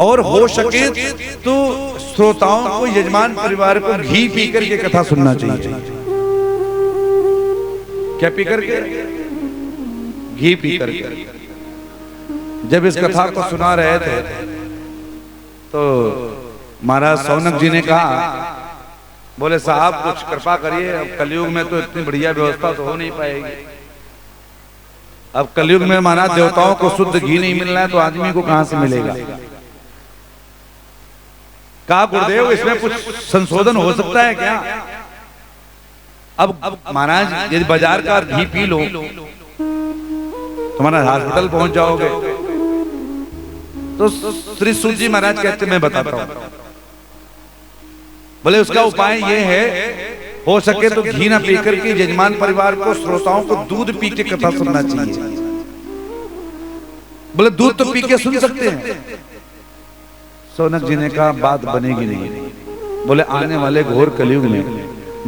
और हो सके तो श्रोताओं को, यजमान परिवार को घी पीकर के कथा सुनना चाहिए। क्या पीकर के? घी पीकर के। जब इस कथा को सुना रहे थे तो महाराज सौनक जी ने कहा, बोले साहब कुछ कृपा करिए, अब कलयुग में तो इतनी बढ़िया व्यवस्था तो हो नहीं पाएगी। अब कलयुग में महाराज देवताओं को शुद्ध घी नहीं मिल रहा है तो आदमी को कहां से मिलेगा? कहा गुरुदेव इसमें कुछ संशोधन हो सकता है क्या? अब महाराज यदि बाजार का घी पी लो तुम्हारा हॉस्पिटल पहुंच जाओगे। तो श्री सूत जी महाराज कहते मैं बताता हूं। बोले उसका उपाय ये है, हो सके तो घी ना पीकर के यजमान परिवार को, श्रोताओं को दूध पी के कथा सुनना चाहिए। बोले दूध तो पी के सुन सकते हैं। सौनक जी ने कहा बात बनेगी नहीं। बोले आने वाले घोर कलयुग में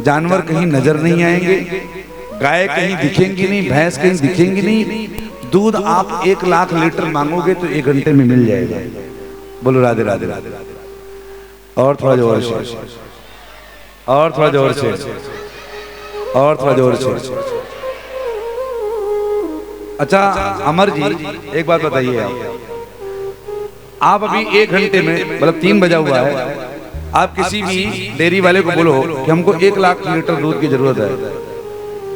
जानवर कहीं नजर नहीं आएंगे, गाय कहीं दिखेंगी नहीं, भैंस कहीं दिखेंगी नहीं, दूध आप 1 लाख लीटर मांगोगे तो 1 घंटे में मिल जाएगा। बोलो राधे राधे राधे। और थोड़ा जोर से, और थोड़ा जोर से, और थोड़ा जोर से। अच्छा अमर जी एक बात बताइए, आप अभी 1 घंटे में, मतलब 3 बजा हुआ है, आप किसी भी डेयरी वाले को बोलो कि हमको 1 लाख लीटर दूध की जरूरत है,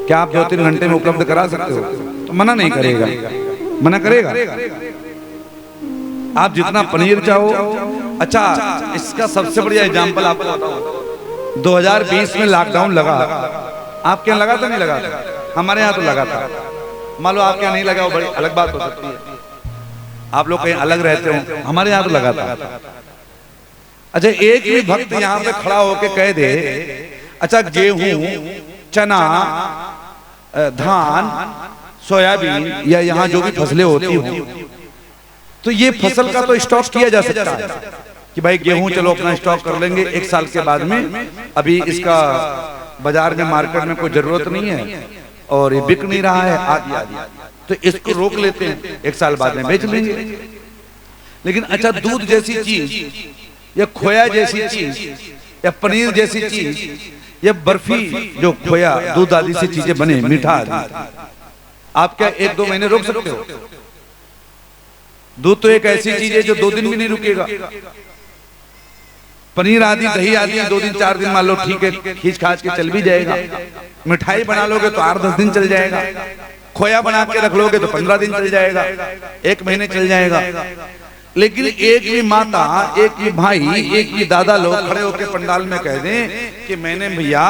क्या आप 2-3 घंटे में उपलब्ध करा सकते हो? तो मना नहीं करेगा। मना करेगा? आप जितना पनीर चाहो। अच्छा इसका सबसे बढ़िया एग्जांपल आपको बताऊं, 2020 में लॉकडाउन लगा, आपके यहाँ लगा था नहीं लगा था? हमारे यहाँ तो लगा था। मान लो आपके यहाँ नहीं लगा, वो बड़ी अलग बात हो सकती है, आप लोग कहीं अलग रहते हो, हमारे यहाँ तो लगा था। अच्छा एक भी भक्त यहाँ पे खड़ा होके कह दे, अच्छा गेहूं, चना, धान, सोयाबीन या यहाँ जो भी फसलें होती हो, तो ये फसल का तो स्टॉक किया जा सकता है कि भाई गेहूं चलो अपना स्टॉक कर लेंगे 1 साल के बाद में, अभी इसका बाजार में मार्केट में कोई जरूरत नहीं है और ये बिक नहीं रहा है आदि आदि, तो इसको रोक लेते हैं, 1 साल बाद में बेच लेंगे। लेकिन अच्छा दूध जैसी चीज या खोया जैसी चीज या पनीर जैसी चीज या बर्फी, जो खोया दूध आदि से चीजें बने, मीठा आदि, आप क्या 1-2 महीने रोक सकते हो? दूध तो एक ऐसी चीज है जो 2 दिन भी नहीं रुकेगा। पनीर आदि, दही आदि 2 दिन 4 दिन मान लो ठीक है, खींच खाच के चल भी जाएगा। मिठाई बना लोगे तो 8-10 दिन चल जाएगा। खोया बना के रख लोगे तो 15 दिन चल जाएगा, 1 महीने चल जाएगा। लेकिन एक भी माता, एक भी भाई, एक भी दादा लोग खड़े होकर पंडाल में कह दें कि मैंने भैया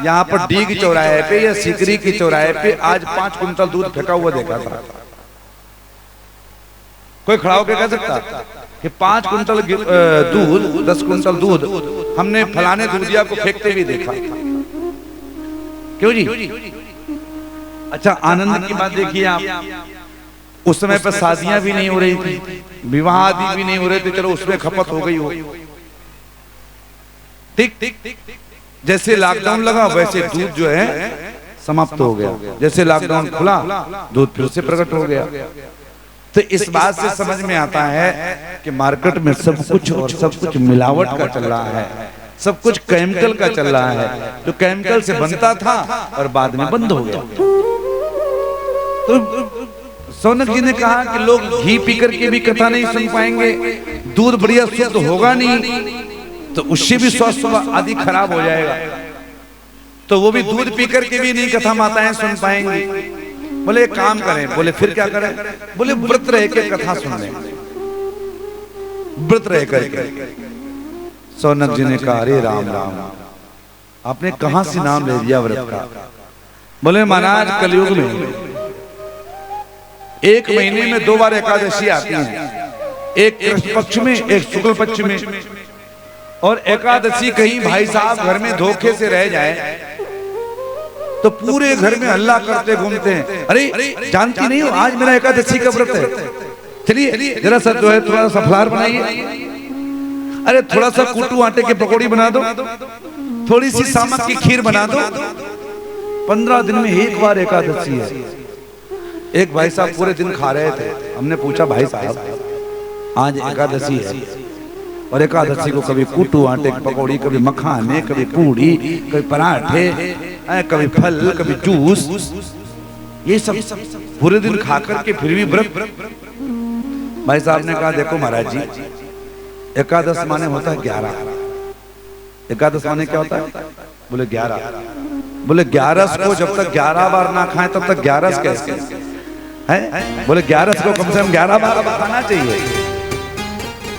यहाँ पर डीग चौराहे पे या सिकरी की चौराहे पे आज 5 कुंटल दूध फेंका हुआ देखा था। कोई खड़ा होकर कह सकता कि 5 कुंटल दूध, 10 कुंटल दूध हमने फलाने दूधिया को फेंकते हुए देखा? क्यों जी? अच्छा आनंद की बात देखिए आप, उस समय पर शादियां भी नहीं हो रही थी, विवाह आदि भी नहीं हो रहे थे, चलो उसमें खपत हो गई हो। ठीक जैसे लॉकडाउन लगा वैसे दूध जो है समाप्त हो गया। जैसे लॉकडाउन खुला दूध फिर से प्रकट हो गया। तो इस बात से समझ में आता है कि मार्केट में सब कुछ और सब कुछ मिलावट का चल रहा है, सब कुछ केमिकल का चल रहा है, जो केमिकल से बनता था और बाद में बंद हो गया। तो सौनक जी ने कहा कि लोग घी पीकर के भी कथा नहीं सुन पाएंगे, दूध बढ़िया शुद्ध होगा नहीं तो उससे भी स्वास्थ्य आदि खराब हो जाएगा, तो वो भी दूध पीकर के भी नहीं कथा माताएं सुन पाएंगी। बोले एक काम करें। बोले फिर क्या करें? बोले व्रत रह के कथा सुन लें, व्रत रह करके। सौनक जी ने कहा अरे राम राम, आपने कहां से नाम ले लिया व्रत का? बोले महाराज कलयुग में 1 महीने में 2 बार एकादशी आती है, एक कृष्ण पक्ष में एक शुक्ल पक्ष में। और एकादशी कहीं भाई साहब घर में धोखे से रह जाए तो पूरे घर में हल्ला करते घूमते हैं, अरे जानती नहीं हो आज मेरा एकादशी का व्रत है, चलिए जरा सा जो है थोड़ा सा फलार बनाइए, अरे थोड़ा सा कुट्टू आटे के पकौड़ी बना दो, थोड़ी सी सामक की खीर बना दो। 15 दिन में 1 बार एकादशी है। एक भाई साहब पूरे दिन खा रहे थे, हमने पूछा भाई साहब आज एकादशी है, और एकादशी को कभी कुटू आटे की पकौड़ी, कभी मखाने, कभी पूड़ी, कभी पराठे, कभी फल, कभी जूस, ये सब पूरे दिन खा करके फिर भी व्रत। भाई साहब ने कहा देखो महाराज जी, एकादश माने होता है 11। एकादश माने क्या होता है? बोले 11। बोले 11 को जब तक 11 बार ना खाएं तब तक 11 कैसे है? बोले 11 को कम से कम 11 बार खाना चाहिए,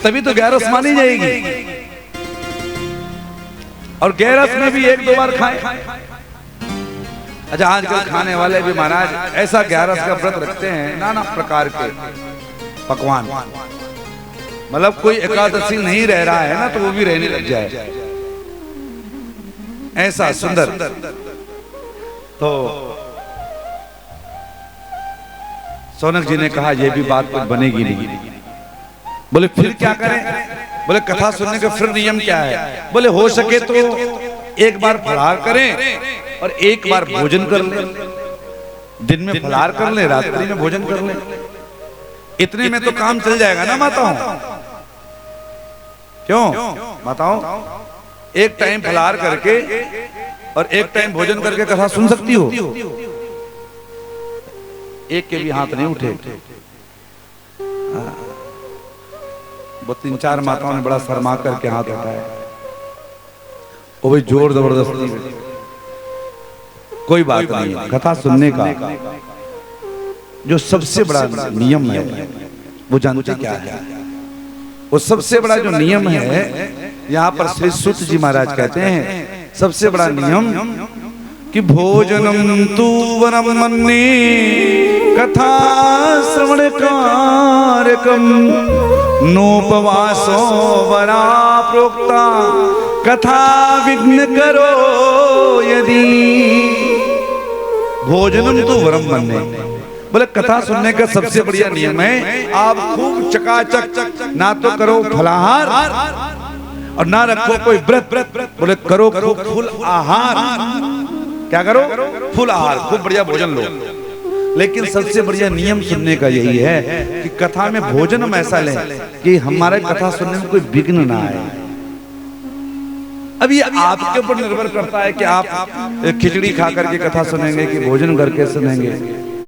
तभी तो 11 मानी जाएगी। और 11 में भी 1-2 बार खाएं। अच्छा, आजकल खाने वाले भी महाराज ऐसा 11 का व्रत रखते हैं, नाना प्रकार के पकवान, मतलब कोई एकादशी नहीं रह रहा है ना तो वो भी रहने लग जाए, ऐसा सुंदर। तो सौनक जी ने कहा यह भी बात कुछ बनेगी नहीं। बोले फिर क्या करें? बोले कथा सुनने का फिर नियम क्या है? बोले हो सके तो एक बार फलाहार करें और एक बार भोजन कर लें। दिन में फलाहार कर लें, रात्रि में भोजन कर लें। इतने में तो काम चल जाएगा ना माताओं? क्यों माताओं? एक टाइम फलाहार करके और एक टाइम भोजन करके कथा सुन सकती हो? एक के भी हाथ नहीं उठे। वो 3-4 माताओं ने बड़ा शर्मा करके हाथ उठाया। वो भाई जोर जबरदस्ती, कोई बात नहीं। कथा सुनने का जो सबसे बड़ा नियम है वो जानते क्या है? वो सबसे बड़ा जो नियम है, यहाँ पर श्री सूत जी महाराज कहते हैं सबसे बड़ा नियम कि भोजनम तु वरम मन्ये कथा श्रवण कारकम नोपवासो वरा प्रोक्ता कथा विघ्न करो यदि। भोजनम तु वरम मन्ये, बोले कथा सुनने का सबसे बढ़िया नियम है आप खूब चकाचक ना तो करो फलाहार और ना रखो कोई व्रत। बोले करो खूब फुल आहार। क्या करो? फुल आहार, खूब बढ़िया भोजन लो। लेकिन सबसे बढ़िया नियम सुनने का यही है कि कथा में भोजन हम ऐसा लें कि हमारे कथा सुनने में कोई विघ्न ना आए। अब ये आपके ऊपर निर्भर करता है कि आप खिचड़ी खा करके कथा सुनेंगे कि भोजन करके सुनेंगे।